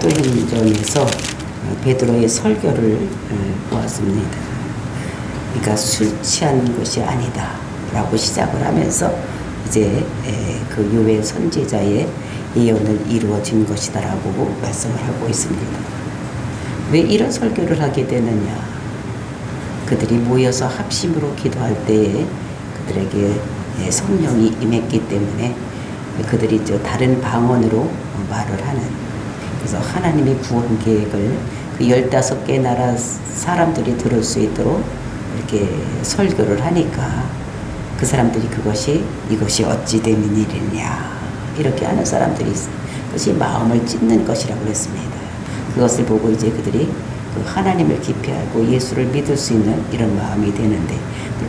사도행전에서 베드로의 설교를 보았습니다. 그러니까 술 취한 것이 아니다 라고 시작을 하면서 이제 그 요엘 선지자의 예언을 이루어진 것이다 라고 말씀을 하고 있습니다. 왜 이런 설교를 하게 되느냐? 그들이 모여서 합심으로 기도할 때에 그들에게 성령이 임했기 때문에 그들이 다른 방언으로 말을 하는, 그래서 하나님의 구원 계획을 그 15개 나라 사람들이 들을 수 있도록 이렇게 설교를 하니까 그 사람들이 이것이 어찌 된 일이냐 이렇게 하는 사람들이 있어요. 그것이 마음을 찢는 것이라고 했습니다. 그것을 보고 이제 그들이 그 하나님을 깊이 알고 예수를 믿을 수 있는 이런 마음이 되는데,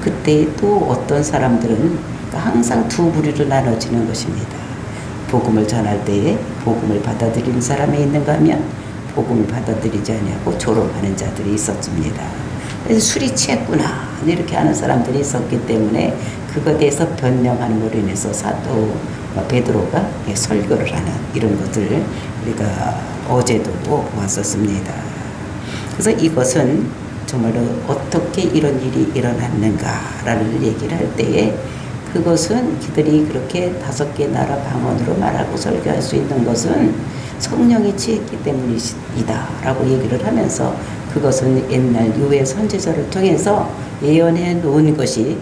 그때 또 어떤 사람들은 항상 두 부류로 나눠지는 것입니다. 복음을 전할 때에 복음을 받아들이는 사람이 있는가 하면 복음을 받아들이지 않냐고 조롱하는 자들이 있었습니다. 그래서 술이 취했구나 이렇게 하는 사람들이 있었기 때문에 그것에 대해서 변명하는 걸로 인해서 사도 베드로가 설교를 하는 이런 것을 우리가 어제도 보았었습니다. 그래서 이것은 정말로 어떻게 이런 일이 일어났는가라는 얘기를 할 때에 그것은 그들이 그렇게 5개 나라 방언으로 말하고 설교할 수 있는 것은 성령이 취했기 때문이다 라고 얘기를 하면서, 그것은 옛날 요엘 선지자를 통해서 예언해 놓은 것이,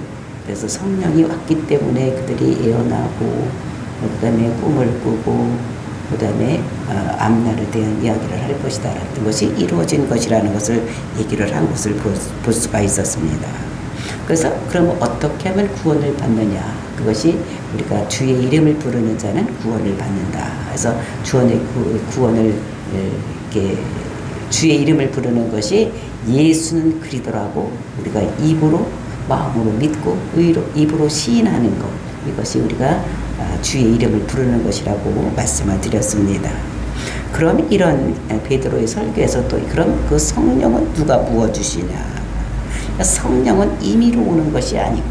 그래서 성령이 왔기 때문에 그들이 예언하고 그 다음에 꿈을 꾸고 그 다음에 앞날에 대한 이야기를 할 것이다 라는 것이 이루어진 것이라는 것을 얘기를 한 것을 볼 수가 있었습니다. 그래서 그럼 어떻게 하면 구원을 받느냐? 그것이 우리가 주의 이름을 부르는 자는 구원을 받는다. 그래서 구원을 이렇게 주의 이름을 부르는 것이 예수는 그리스도라고 우리가 입으로 마음으로 믿고 입으로 시인하는 것, 이것이 우리가 주의 이름을 부르는 것이라고 말씀을 드렸습니다. 그럼 이런 베드로의 설교에서 또 그럼 그 성령은 누가 부어주시냐? 성령은 임의로 오는 것이 아니고,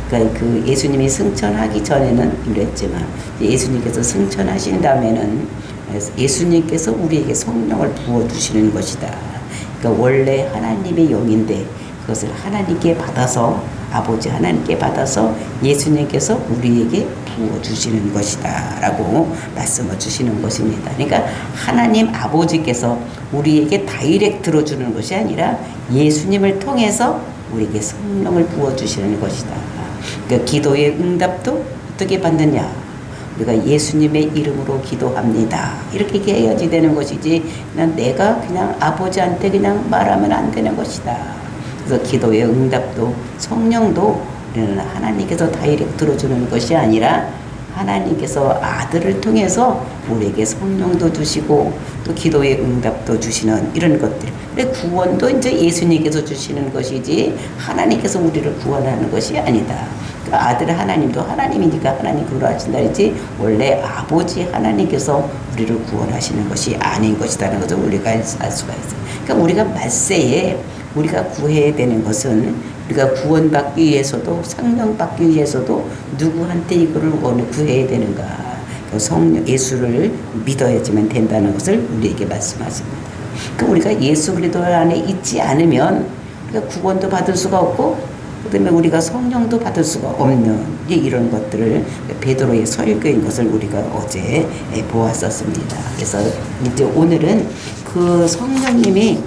그러니까 그 예수님이 승천하기 전에는 이랬지만 예수님께서 승천하신 다음에는 예수님께서 우리에게 성령을 부어주시는 것이다. 그러니까 원래 하나님의 영인데 그것을 하나님께 받아서, 아버지 하나님께 받아서 예수님께서 우리에게 부어주시는 것이다 라고 말씀을 주시는 것입니다. 그러니까 하나님 아버지께서 우리에게 다이렉트로 주는 것이 아니라 예수님을 통해서 우리에게 성령을 부어주시는 것이다. 그러니까 기도의 응답도 어떻게 받느냐? 우리가 예수님의 이름으로 기도합니다 이렇게 해야지 되는 것이지, 내가 그냥 아버지한테 그냥 말하면 안 되는 것이다. 그래서 기도의 응답도 성령도 우리는 하나님께서 다이렉트로 주는 것이 아니라 하나님께서 아들을 통해서 우리에게 성령도 주시고 또 기도의 응답도 주시는 이런 것들. 근데 구원도 이제 예수님께서 주시는 것이지 하나님께서 우리를 구원하는 것이 아니다. 그러니까 아들 하나님도 하나님이니까 하나님 구원하신다 했지, 원래 아버지 하나님께서 우리를 구원하시는 것이 아닌 것이라는 것을 우리가 알 수가 있어요. 그러니까 우리가 말세에 우리가 구해야 되는 것은, 우리가 구원받기 위해서도 성령 받기 위해서도 누구한테 이거를 구해야 되는가? 성령 예수를 믿어야지만 된다는 것을 우리에게 말씀하십니다. 그러니까 우리가 예수 그리스도 안에 있지 않으면 우리가 구원도 받을 수가 없고, 그다음에 우리가 성령도 받을 수가 없는 이런 것들을 베드로의 설교인 것을 우리가 어제 보았었습니다. 그래서 이제 오늘은 그 성령님이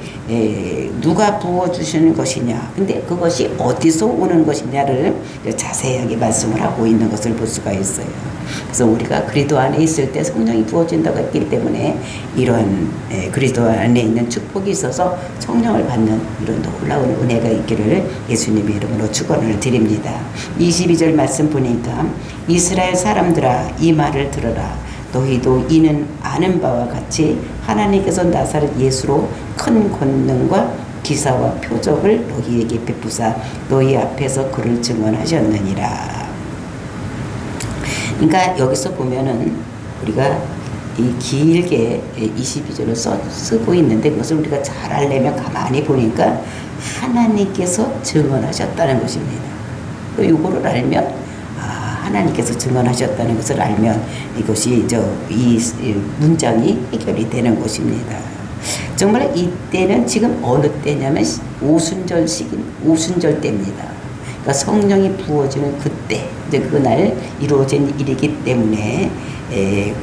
누가 부어주시는 것이냐, 근데 그것이 어디서 오는 것이냐를 자세하게 말씀을 하고 있는 것을 볼 수가 있어요. 그래서 우리가 그리스도 안에 있을 때 성령이 부어진다고 했기 때문에 이런 그리스도 안에 있는 축복이 있어서 성령을 받는 이런 놀라운 은혜가 있기를 예수님의 이름으로 축원을 드립니다. 22절 말씀 보니까 이스라엘 사람들아 이 말을 들어라. 너희도 이는 아는 바와 같이 하나님께서 나사렛 예수로 큰 권능과 기사와 표적을 너희에게 베푸사 너희 앞에서 그를 증언하셨느니라. 그러니까 여기서 보면은 우리가 이 길게 22절을 쓰고 있는데, 그것을 우리가 잘 알려면 가만히 보니까 하나님께서 증언하셨다는 것입니다. 이거를 알면 하나님께서 증언하셨다는 것을 알면 이것이 이 문장이 해결이 되는 것입니다. 정말 이때는 지금 어느 때냐면 오순절 때입니다. 그러니까 성령이 부어지는 그때, 이제 그날 이루어진 일이기 때문에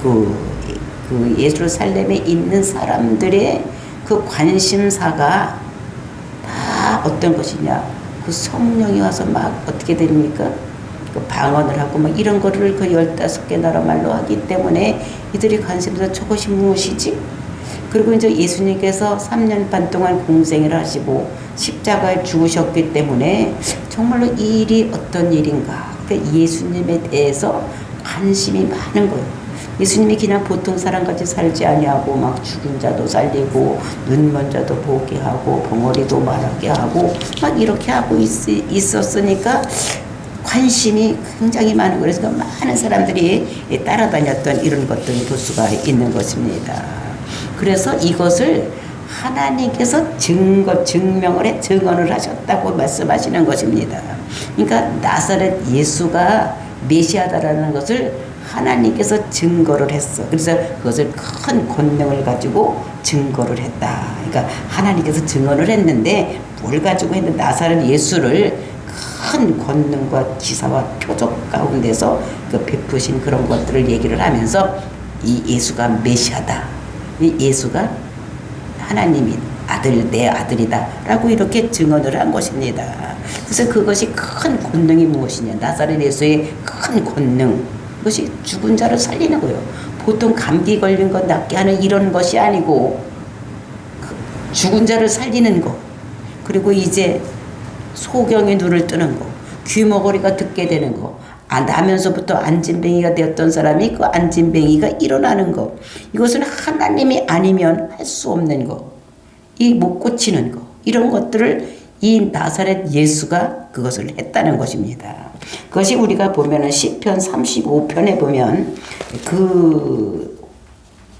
그 예루살렘에 있는 사람들의 그 관심사가 다 어떤 것이냐, 그 성령이 와서 막 어떻게 됩니까? 그 방언을 하고 막 이런 거를 그 15개 나라 말로 하기 때문에 이들이 관심사 저것이 무엇이지? 그리고 이제 예수님께서 3년 반 동안 공생을 하시고 십자가에 죽으셨기 때문에 정말로 이 일이 어떤 일인가. 그러니까 예수님에 대해서 관심이 많은 거예요. 예수님이 그냥 보통 사람같이 살지 아니하고 막 죽은 자도 살리고 눈먼 자도 보게 하고 벙어리도 말하게 하고 막 이렇게 하고 있었으니까 관심이 굉장히 많은 거예요. 그래서 많은 사람들이 따라다녔던 이런 것들을 볼 수가 있는 것입니다. 그래서 이것을 하나님께서 증언을 하셨다고 말씀하시는 것입니다. 그러니까 나사렛 예수가 메시아다라는 것을 하나님께서 증거를 했어. 그래서 그것을 큰 권능을 가지고 증거를 했다. 그러니까 하나님께서 증언을 했는데 뭘 가지고 했는데 나사렛 예수를 큰 권능과 기사와 표적 가운데서 그 베푸신 그런 것들을 얘기를 하면서 이 예수가 메시아다. 이 예수가 하나님이 내 아들이다 라고 이렇게 증언을 한 것입니다. 그래서 그것이 큰 권능이 무엇이냐, 나사렛 예수의 큰 권능, 그것이 죽은 자를 살리는 거예요. 보통 감기 걸린 것 낫게 하는 이런 것이 아니고 죽은 자를 살리는 것, 그리고 이제 소경의 눈을 뜨는 것, 귀머거리가 듣게 되는 것, 나면서부터 안진뱅이가 되었던 사람이 그 안진뱅이가 일어나는 것, 이것은 하나님이 아니면 할 수 없는 것, 이 못 고치는 것, 이런 것들을 이 나사렛 예수가 그것을 했다는 것입니다. 그것이 우리가 보면은 시편 35편에 보면 그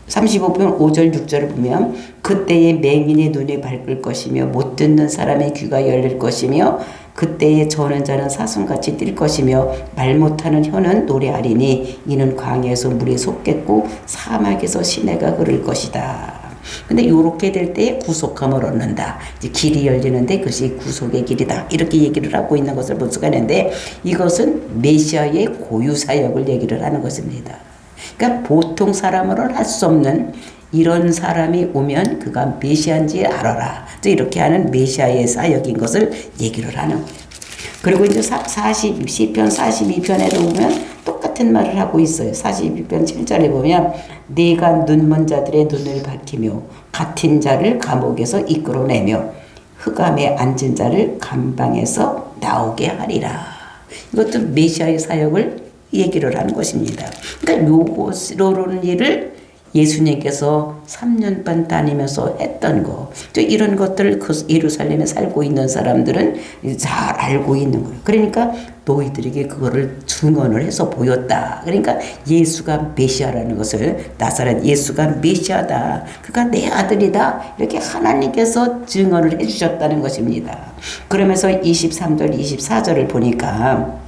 35편 5절 6절을 보면 그때에 맹인의 눈이 밝을 것이며 못 듣는 사람의 귀가 열릴 것이며 그때에 저는 자는 사슴같이 뛸 것이며 말 못하는 혀는 노래하리니 이는 광야에서 물이 솟겠고 사막에서 시내가 흐를 것이다. 근데 요렇게 될 때에 구속함을 얻는다. 이제 길이 열리는데 그것이 구속의 길이다. 이렇게 얘기를 하고 있는 것을 볼 수가 있는데 이것은 메시아의 고유 사역을 얘기를 하는 것입니다. 그러니까 보통 사람으로는 할 수 없는 이런 사람이 오면 그가 메시아인지 알아라. 이렇게 하는 메시아의 사역인 것을 얘기를 하는 거예요. 그리고 이제 시편 42편에도 보면 똑같은 말을 하고 있어요. 42편 7절에 보면 네가 눈먼 자들의 눈을 밝히며 갇힌 자를 감옥에서 이끌어내며 흑암에 앉은 자를 감방에서 나오게 하리라. 이것도 메시아의 사역을 얘기를 하는 것입니다. 그러니까 요것으로는 일을 예수님께서 3년 반 다니면서 했던 거, 이런 것들을 그 예루살렘에 살고 있는 사람들은 잘 알고 있는 거예요. 그러니까 너희들에게 그거를 증언을 해서 보였다. 그러니까 예수가 메시아라는 것을, 나사렛 예수가 메시아다, 그러니까 내 아들이다, 이렇게 하나님께서 증언을 해주셨다는 것입니다. 그러면서 23절 24절을 보니까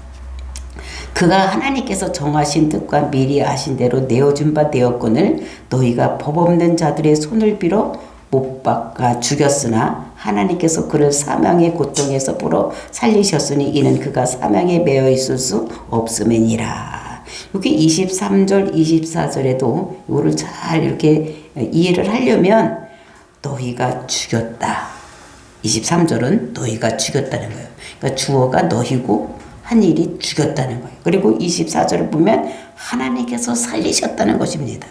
그가 하나님께서 정하신 뜻과 미리 아신 대로 내어준 바 되었거늘 너희가 법 없는 자들의 손을 빌어 못 박아 죽였으나 하나님께서 그를 사망의 고통에서 불어 살리셨으니 이는 그가 사망에 매여 있을 수 없음이니라. 여기 23절 24절에도 이거를 잘 이렇게 이해를 하려면 너희가 죽였다. 23절은 너희가 죽였다는 거예요. 그러니까 주어가 너희고 한 일이 죽였다는 거예요. 그리고 24절을 보면 하나님께서 살리셨다는 것입니다.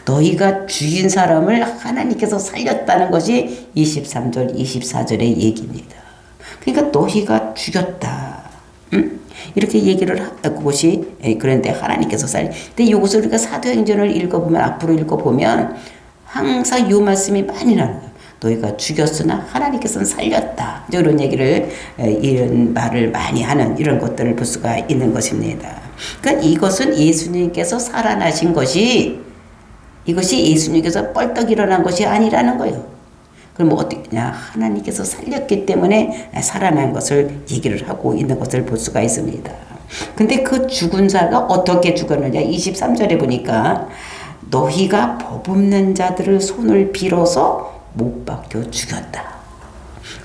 너희가 죽인 사람을 하나님께서 살렸다는 것이 23절 24절의 얘기입니다. 그러니까 너희가 죽였다. 이렇게 얘기를 하고 것이, 그런데 하나님께서 근데 이것을 우리가 사도행전을 읽어보면, 앞으로 읽어보면 항상 이 말씀이 많이 나와요. 너희가 죽였으나 하나님께서는 살렸다. 이런 얘기를, 이런 말을 많이 하는 이런 것들을 볼 수가 있는 것입니다. 그러니까 이것은 예수님께서 살아나신 것이, 이것이 예수님께서 뻘떡 일어난 것이 아니라는 거예요. 그럼 뭐 어떻게냐? 하나님께서 살렸기 때문에 살아난 것을 얘기를 하고 있는 것을 볼 수가 있습니다. 근데 그 죽은 자가 어떻게 죽었느냐? 23절에 보니까 너희가 법없는 자들을 손을 빌어서 못 박혀 죽였다.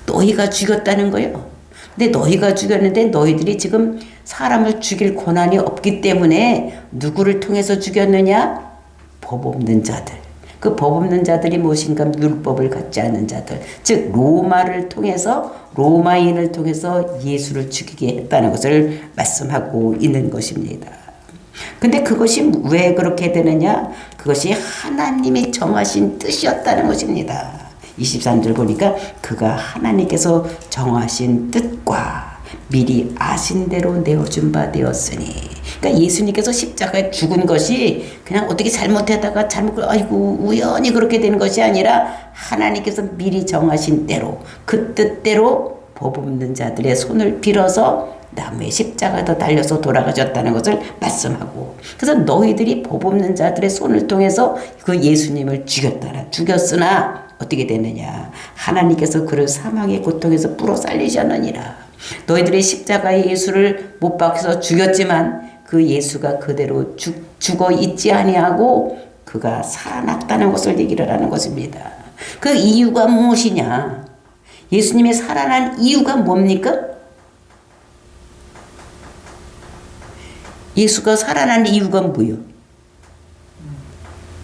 너희가 죽였다는 거예요. 근데 너희가 죽였는데 너희들이 지금 사람을 죽일 권한이 없기 때문에 누구를 통해서 죽였느냐? 법 없는 자들. 그 법 없는 자들이 무엇인가? 율법을 갖지 않는 자들. 즉 로마를 통해서, 로마인을 통해서 예수를 죽이게 했다는 것을 말씀하고 있는 것입니다. 근데 그것이 왜 그렇게 되느냐? 그것이 하나님이 정하신 뜻이었다는 것입니다. 23절 보니까 그가 하나님께서 정하신 뜻과 미리 아신 대로 내어준 바 되었으니, 그러니까 예수님께서 십자가에 죽은 것이 그냥 어떻게 잘못하다가 아이고 우연히 그렇게 되는 것이 아니라 하나님께서 미리 정하신 대로 그 뜻대로 법 없는 자들의 손을 빌어서 나무에 십자가에다 달려서 돌아가셨다는 것을 말씀하고, 그래서 너희들이 법 없는 자들의 손을 통해서 그 예수님을 죽였으나 어떻게 됐느냐? 하나님께서 그를 사망의 고통에서 불어 살리셨느니라. 너희들이 십자가에 예수를 못 박혀서 죽였지만 그 예수가 그대로 죽어 있지 아니하고 그가 살아났다는 것을 얘기를 하는 것입니다. 그 이유가 무엇이냐? 예수님이 살아난 이유가 뭡니까? 예수가 살아난 이유가 뭐요?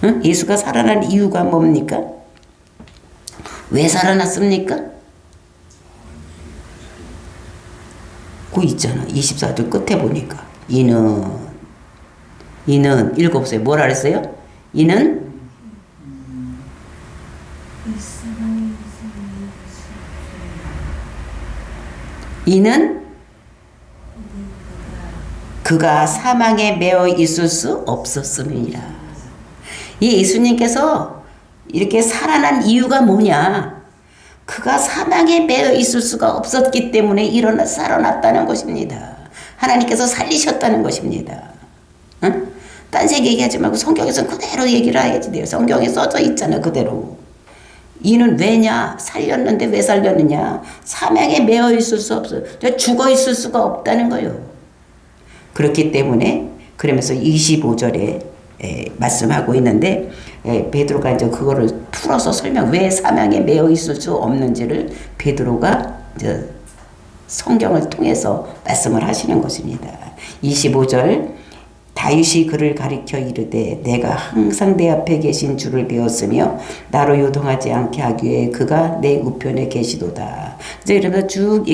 응? 예수가 살아난 이유가 뭡니까? 왜 살아났습니까? 그 있잖아. 24절 끝에 보니까 이는 읽어보세요. 뭐라 그랬어요? 이는 그가 사망에 매어 있을 수 없었음이니라. 이 예수님께서 이렇게 살아난 이유가 뭐냐? 그가 사망에 매어 있을 수가 없었기 때문에 살아났다는 것입니다. 하나님께서 살리셨다는 것입니다. 응? 딴색 얘기하지 말고 성경에서는 그대로 얘기를 해야지 돼요. 성경에 써져 있잖아, 그대로. 이는 왜냐? 살렸는데 왜 살렸느냐? 사망에 매어 있을 수 없어요. 죽어 있을 수가 없다는 거예요. 그렇기 때문에, 그러면서 25절에 말씀하고 있는데, 베드로가 이제 그거를 풀어서 왜 사망에 매어 있을 수 없는지를 베드로가 이제 성경을 통해서 말씀을 하시는 것입니다. 25절, 다윗이 그를 가리켜 이르되 내가 항상 내 앞에 계신 주를 배웠으며 나로 요동하지 않게 하기 위해 그가 내 우편에 계시도다. 이제 이러면서 쭉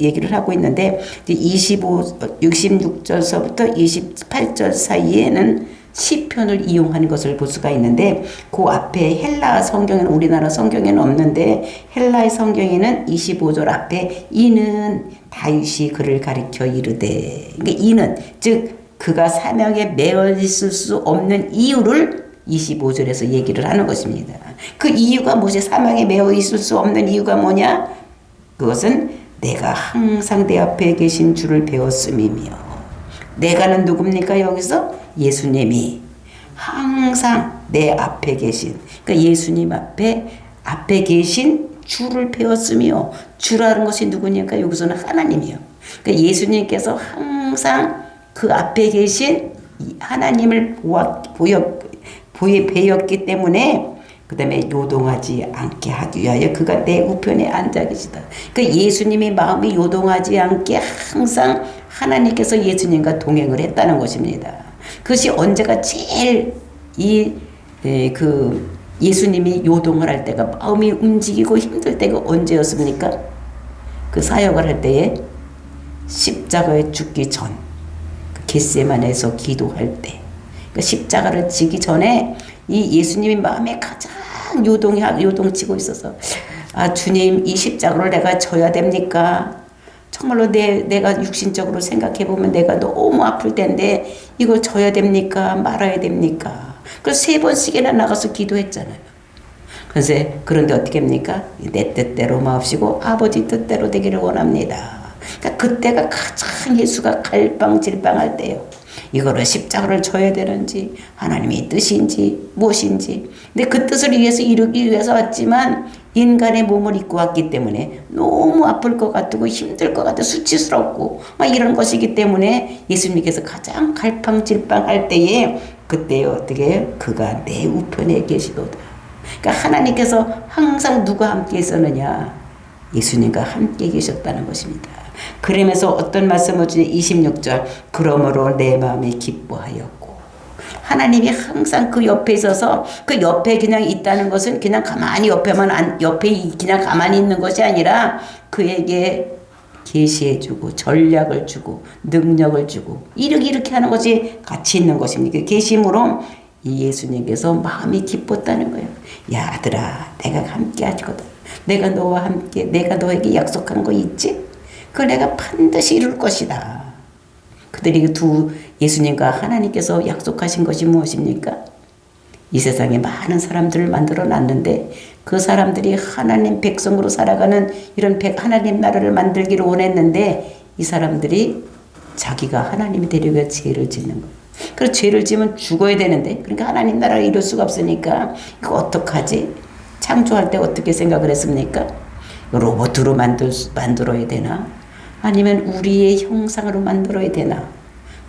얘기를 하고 있는데, 66절서부터 28절 사이에는 시편을 이용하는 것을 볼 수가 있는데, 그 앞에 헬라 성경에는, 우리나라 성경에는 없는데 헬라의 성경에는 25절 앞에 이는 다윗이 그를 가리켜 이르되, 그러니까 이는 즉 그가 사명에 매어 있을 수 없는 이유를 25절에서 얘기를 하는 것입니다. 그 이유가 무엇이, 사명에 매어 있을 수 없는 이유가 뭐냐? 그것은 내가 항상 내 앞에 계신 주를 배웠음이며, 내가는 누굽니까? 여기서 예수님이 항상 내 앞에 계신, 그러니까 예수님 앞에 계신 주를 배웠으며, 주라는 것이 누구니까? 여기서는 하나님이요. 그러니까 예수님께서 항상 그 앞에 계신 하나님을 배웠기 때문에, 그 다음에 요동하지 않게 하기 위하여 그가 내 우편에 앉아 계시다. 그러니까 예수님의 마음이 요동하지 않게 항상 하나님께서 예수님과 동행을 했다는 것입니다. 그것이 언제가 제일 예수님이 요동을 할 때가, 마음이 움직이고 힘들 때가 언제였습니까? 그 사역을 할 때에 십자가에 죽기 전, 겟세마네에서 기도할 때, 그러니까 십자가를 지기 전에 이 예수님이 마음에 가장 요동치고 있어서, 아 주님, 이 십자가를 내가 져야 됩니까? 정말로 내가 육신적으로 생각해 보면 내가 너무 아플 텐데 이걸 져야 됩니까? 말아야 됩니까? 그래서 3번씩이나 나가서 기도했잖아요. 그런데 어떻게 합니까? 내 뜻대로 마옵시고 아버지 뜻대로 되기를 원합니다. 그러니까 그때가 가장 예수가 갈팡질팡할 때요. 이거를 십자가를 져야 되는지 하나님의 뜻인지 무엇인지, 근데 그 뜻을 위해서 이루기 위해서 왔지만 인간의 몸을 입고 왔기 때문에 너무 아플 것 같고 힘들 것 같고 수치스럽고 막 이런 것이기 때문에 예수님께서 가장 갈팡질팡할 때에 그때 어떻게 그가 내 우편에 계시도다. 그러니까 하나님께서 항상 누가 함께 있었느냐? 예수님과 함께 계셨다는 것입니다. 그러면서 어떤 말씀을 주니 26절 그러므로 내 마음이 기뻐하였고 하나님이 항상 그 옆에 있어서 그 옆에 그냥 있다는 것은 그냥 가만히 옆에 그냥 가만히 있는 것이 아니라 그에게 계시해주고 전략을 주고 능력을 주고 이렇게 하는 것이 같이 있는 것입니다. 그 계심으로 이 예수님께서 마음이 기뻤다는 거예요. 야 아들아 내가 함께 하거든. 내가 너와 함께 내가 너에게 약속한 거 있지? 그걸 내가 반드시 이룰 것이다. 그들이 두 예수님과 하나님께서 약속하신 것이 무엇입니까? 이 세상에 많은 사람들을 만들어 놨는데 그 사람들이 하나님 백성으로 살아가는 이런 하나님 나라를 만들기를 원했는데 이 사람들이 자기가 하나님이 되려고 죄를 짓는 거예요. 그래서 죄를 지면 죽어야 되는데 그러니까 하나님 나라를 이룰 수가 없으니까 이거 어떡하지? 창조할 때 어떻게 생각을 했습니까? 로봇으로 만들어야 되나? 아니면 우리의 형상으로 만들어야 되나?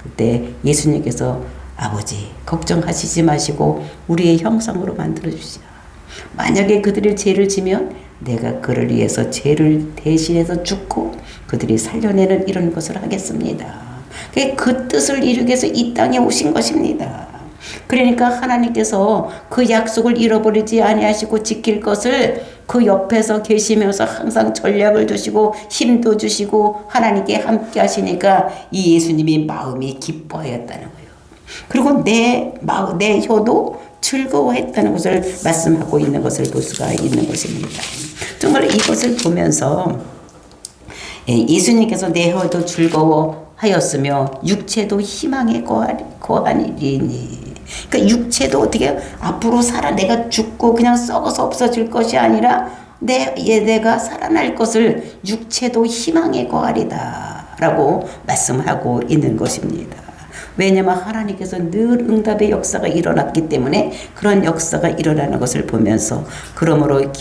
그때 예수님께서 아버지 걱정하시지 마시고 우리의 형상으로 만들어 주시오. 만약에 그들이 죄를 지면 내가 그를 위해서 죄를 대신해서 죽고 그들이 살려내는 이런 것을 하겠습니다. 그 뜻을 이루기 위해서 이 땅에 오신 것입니다. 그러니까 하나님께서 그 약속을 잃어버리지 아니하시고 지킬 것을 그 옆에서 계시면서 항상 전략을 주시고 힘도 주시고 하나님께 함께 하시니까 이 예수님이 마음이 기뻐하였다는 거예요. 그리고 내 혀도 즐거워했다는 것을 말씀하고 있는 것을 볼 수가 있는 것입니다. 정말 이것을 보면서 예수님께서 내 혀도 즐거워하였으며 육체도 희망에 거하리니 그러니까 육체도 어떻게 앞으로 내가 죽고 그냥 썩어서 없어질 것이 아니라 내가 살아날 것을 육체도 희망에 거하리다 라고 말씀하고 있는 것입니다. 왜냐하면 하나님께서 늘 응답의 역사가 일어났기 때문에 그런 역사가 일어나는 것을 보면서 그러므로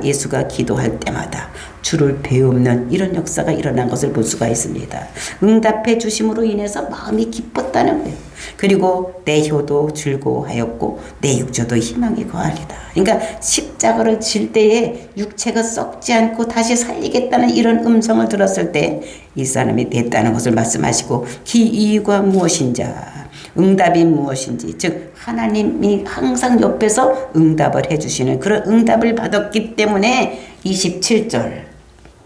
예수가 기도할 때마다 주를 배우는 이런 역사가 일어난 것을 볼 수가 있습니다. 응답해 주심으로 인해서 마음이 기뻤다는 거예요. 그리고 내 혀도 즐거워하였고 내 육체도 희망에 거하리다. 그러니까 십자가를 질 때에 육체가 썩지 않고 다시 살리겠다는 이런 음성을 들었을 때 이 사람이 됐다는 것을 말씀하시고 그 이유가 무엇인지 응답이 무엇인지 즉 하나님이 항상 옆에서 응답을 해주시는 그런 응답을 받았기 때문에 27절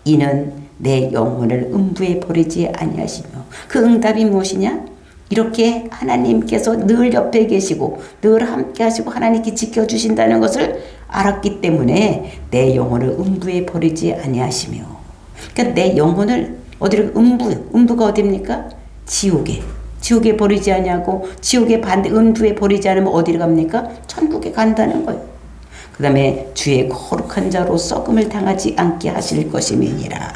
이는 내 영혼을 음부에 버리지 아니하시며 그 응답이 무엇이냐? 이렇게 하나님께서 늘 옆에 계시고 늘 함께 하시고 하나님께 지켜주신다는 것을 알았기 때문에 내 영혼을 음부에 버리지 아니하시며 그러니까 내 영혼을 어디로 음부가 어디입니까? 지옥에 버리지 아니하고 지옥에 음부에 버리지 않으면 어디로 갑니까? 천국에 간다는 거예요. 그 다음에 주의 거룩한 자로 썩음을 당하지 않게 하실 것임이니라.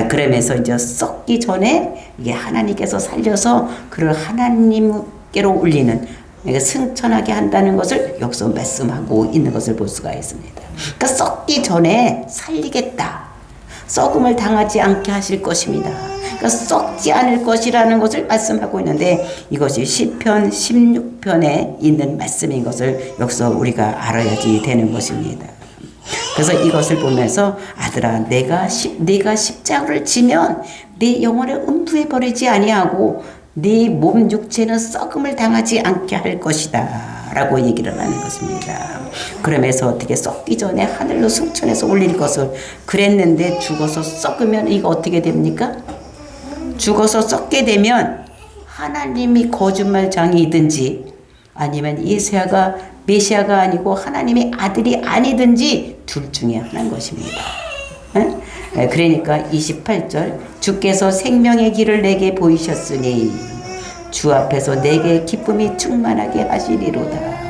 그러면서 이제 썩기 전에 이게 하나님께서 살려서 그를 하나님께로 올리는 그러니까 승천하게 한다는 것을 여기서 말씀하고 있는 것을 볼 수가 있습니다. 그러니까 썩기 전에 살리겠다. 썩음을 당하지 않게 하실 것입니다. 그러니까 썩지 않을 것이라는 것을 말씀하고 있는데 이것이 시편 16편에 있는 말씀인 것을 여기서 우리가 알아야지 되는 것입니다. 그래서 이것을 보면서 아들아 네가 십자가를 지면 네 영혼을 음부에 버리지 아니하고 네 몸 육체는 썩음을 당하지 않게 할 것이다 라고 얘기를 하는 것입니다. 그러면서 어떻게 썩기 전에 하늘로 승천해서 올릴 것을 그랬는데 죽어서 썩으면 이거 어떻게 됩니까? 죽어서 썩게 되면 하나님이 거짓말장이든지 아니면 메시아가 아니고 하나님의 아들이 아니든지 둘 중에 하나인 것입니다. 그러니까 28절 주께서 생명의 길을 내게 보이셨으니 주 앞에서 내게 기쁨이 충만하게 하시리로다.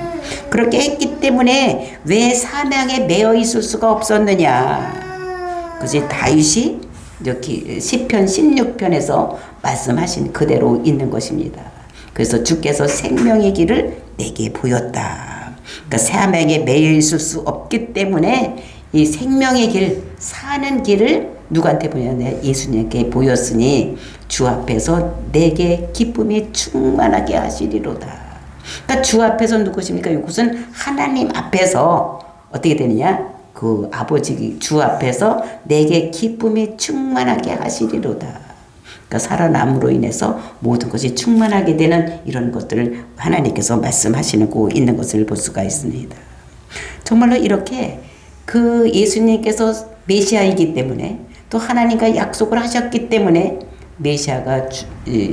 그렇게 했기 때문에 왜 사명에 매여 있을 수가 없었느냐. 그것이 다윗이 이렇게 시편 16편에서 말씀하신 그대로 있는 것입니다. 그래서 주께서 생명의 길을 내게 보였다. 그러니까 사명에 매여 있을 수 없기 때문에 이 생명의 길, 사는 길을 누구한테 보였냐? 예수님께 보였으니 주 앞에서 내게 기쁨이 충만하게 하시리로다. 그러니까 주 앞에서 누구십니까? 이것은 하나님 앞에서 어떻게 되느냐? 그 아버지 주 앞에서 내게 기쁨이 충만하게 하시리로다. 그러니까 살아남으로 인해서 모든 것이 충만하게 되는 이런 것들을 하나님께서 말씀하시고 있는 것을 볼 수가 있습니다. 정말로 이렇게 그 예수님께서 메시아이기 때문에 또 하나님과 약속을 하셨기 때문에 메시아가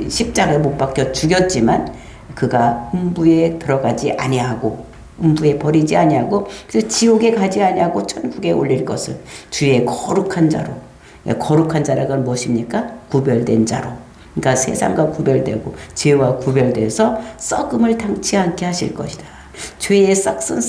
십자가에 못 박혀 죽였지만 그가 음부에 들어가지 아니하고 음부에 버리지 아니하고 그래서 지옥에 가지 아니하고 천국에 올릴 것을 주의 거룩한 자로, 거룩한 자라는 건 무엇입니까? 구별된 자로, 그러니까 세상과 구별되고 죄와 구별돼서 썩음을 당치 않게 하실 것이다. 죄의 싹은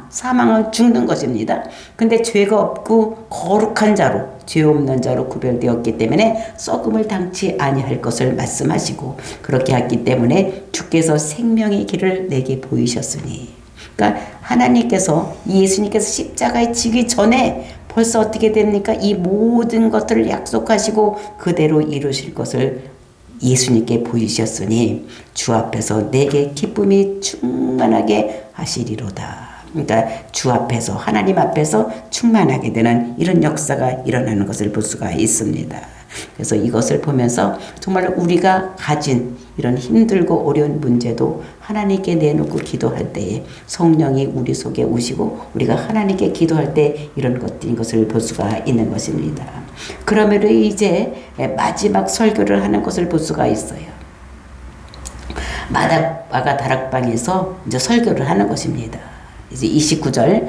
사망은 죽는 것입니다. 근데 죄가 없고 거룩한 자로, 죄 없는 자로 구별되었기 때문에 썩음을 당치 아니할 것을 말씀하시고 그렇게 했기 때문에 주께서 생명의 길을 내게 보이셨으니, 그러니까 하나님께서 예수님께서 십자가에 지기 전에 벌써 어떻게 됩니까? 이 모든 것들을 약속하시고 그대로 이루실 것을 예수님께 보이셨으니 주 앞에서 내게 기쁨이 충만하게 하시리로다. 그러니까 주 앞에서, 하나님 앞에서 충만하게 되는 이런 역사가 일어나는 것을 볼 수가 있습니다. 그래서 이것을 보면서 정말 우리가 가진 이런 힘들고 어려운 문제도 하나님께 내놓고 기도할 때에 성령이 우리 속에 오시고 우리가 하나님께 기도할 때 이런 것을 볼 수가 있는 것입니다. 그러므로 이제 마지막 설교를 하는 것을 볼 수가 있어요. 마가 다락방에서 이제 설교를 하는 것입니다. 이제 29절,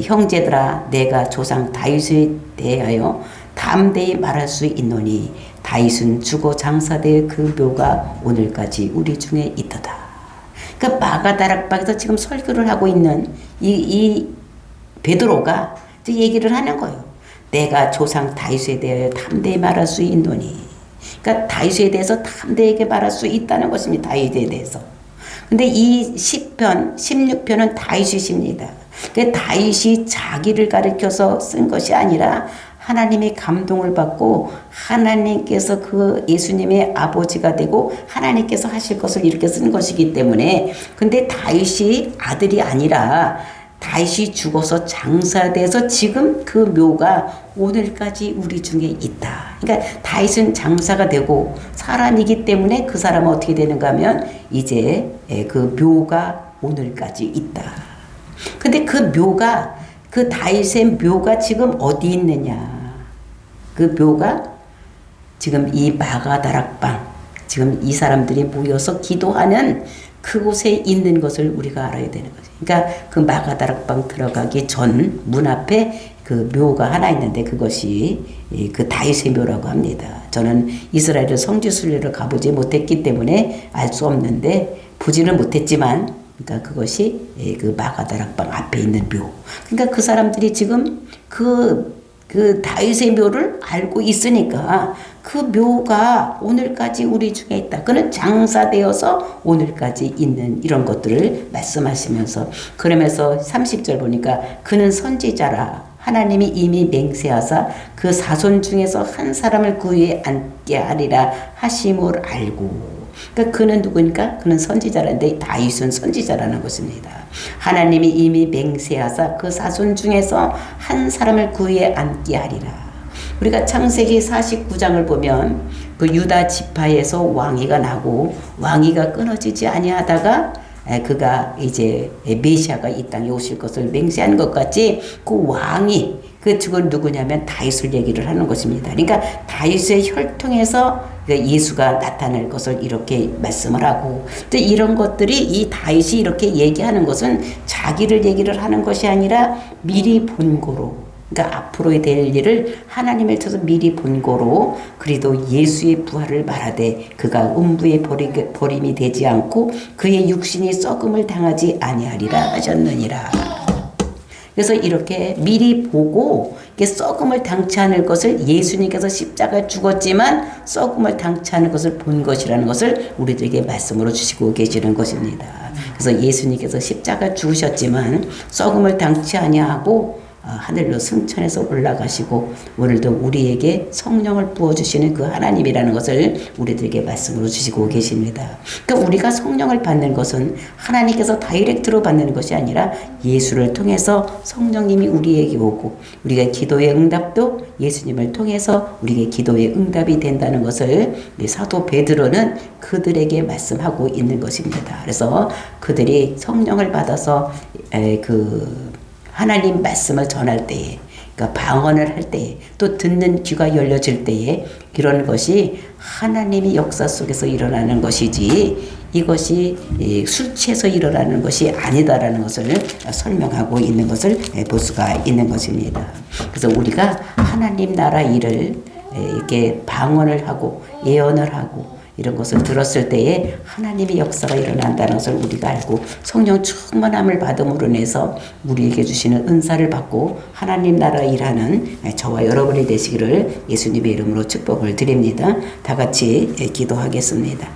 형제들아 내가 조상 다윗에 대하여 담대히 말할 수 있노니 다윗은 죽어 장사되어 그 묘가 오늘까지 우리 중에 있도다. 그러니까 마가 다락방에서 지금 설교를 하고 있는 이 베드로가 이제 얘기를 하는 거예요. 내가 조상 다윗에 대하여 담대히 말할 수 있노니, 그러니까 다윗에 대해서 담대하게 말할 수 있다는 것입니다. 다윗에 대해서. 근데 이 10편, 16편은 다윗이십니다. 그러니까 다윗이 자기를 가리켜서 쓴 것이 아니라 하나님의 감동을 받고 하나님께서 그 예수님의 아버지가 되고 하나님께서 하실 것을 이렇게 쓴 것이기 때문에, 근데 다윗이 아들이 아니라 다윗이 죽어서 장사돼서 지금 그 묘가 오늘까지 우리 중에 있다. 그러니까 다윗은 장사가 되고 사람이기 때문에 그 사람은 어떻게 되는가 하면 이제 그 묘가 오늘까지 있다. 근데 그 묘가, 그 다윗의 묘가 지금 어디 있느냐. 그 묘가 지금 이 마가다락방, 지금 이 사람들이 모여서 기도하는 그곳에 있는 것을 우리가 알아야 되는 거죠. 그러니까 그 마가다락방 들어가기 전 문 앞에 그 묘가 하나 있는데 그것이 그 다윗의 묘라고 합니다. 저는 이스라엘 성지순례를 가보지 못했기 때문에 알 수 없는데, 보지는 못했지만, 그러니까 그것이 그 마가다락방 앞에 있는 묘. 그러니까 그 사람들이 지금 그 다윗의 묘를 알고 있으니까 그 묘가 오늘까지 우리 중에 있다. 그는 장사되어서 오늘까지 있는 이런 것들을 말씀하시면서, 그러면서 30절 보니까 그는 선지자라 하나님이 이미 맹세하사 그 자손 중에서 한 사람을 그 위에 앉게 하리라 하심을 알고. 그러니까 그는 누구니까? 그는 선지자라는데 다윗은 선지자라는 것입니다. 하나님이 이미 맹세하사 그 자손 중에서 한 사람을 그 위에 앉게 하리라. 우리가 창세기 49장을 보면 그 유다 지파에서 왕위가 나고 왕위가 끊어지지 아니하다가 그가 이제 메시아가 이 땅에 오실 것을 맹세한 것 같이 그 왕이, 그 죽은 누구냐면 다윗을 얘기를 하는 것입니다. 그러니까 다윗의 혈통에서 예수가 나타날 것을 이렇게 말씀을 하고, 또 이런 것들이 이 다윗이 이렇게 얘기하는 것은 자기를 얘기를 하는 것이 아니라 미리 본고로, 그러니까 앞으로 될 일을 하나님을 쳐서 미리 본고로, 그래도 예수의 부활을 말하되 그가 음부에 버림이 되지 않고 그의 육신이 썩음을 당하지 아니하리라 하셨느니라. 그래서 이렇게 미리 보고 썩음을 당치 않을 것을, 예수님께서 십자가에 죽었지만 썩음을 당치 않을 것을 본 것이라는 것을 우리들에게 말씀으로 주시고 계시는 것입니다. 그래서 예수님께서 십자가에 죽으셨지만 썩음을 당치 아니하고 하늘로 승천해서 올라가시고 오늘도 우리에게 성령을 부어주시는 그 하나님이라는 것을 우리들에게 말씀으로 주시고 계십니다. 그러니까 우리가 성령을 받는 것은 하나님께서 다이렉트로 받는 것이 아니라 예수를 통해서 성령님이 우리에게 오고 우리가 기도의 응답도 예수님을 통해서 우리에게 기도의 응답이 된다는 것을 사도 베드로는 그들에게 말씀하고 있는 것입니다. 그래서 그들이 성령을 받아서 하나님 말씀을 전할 때에, 그러니까 방언을 할 때에, 또 듣는 귀가 열려질 때에 이런 것이 하나님의 역사 속에서 일어나는 것이지 이것이 술 취해서 일어나는 것이 아니다라는 것을 설명하고 있는 것을 볼 수가 있는 것입니다. 그래서 우리가 하나님 나라 일을 이렇게 방언을 하고 예언을 하고 이런 것을 들었을 때에 하나님의 역사가 일어난다는 것을 우리가 알고 성령 충만함을 받음으로 인해서 우리에게 주시는 은사를 받고 하나님 나라 일하는 저와 여러분이 되시기를 예수님의 이름으로 축복을 드립니다. 다 같이 기도하겠습니다.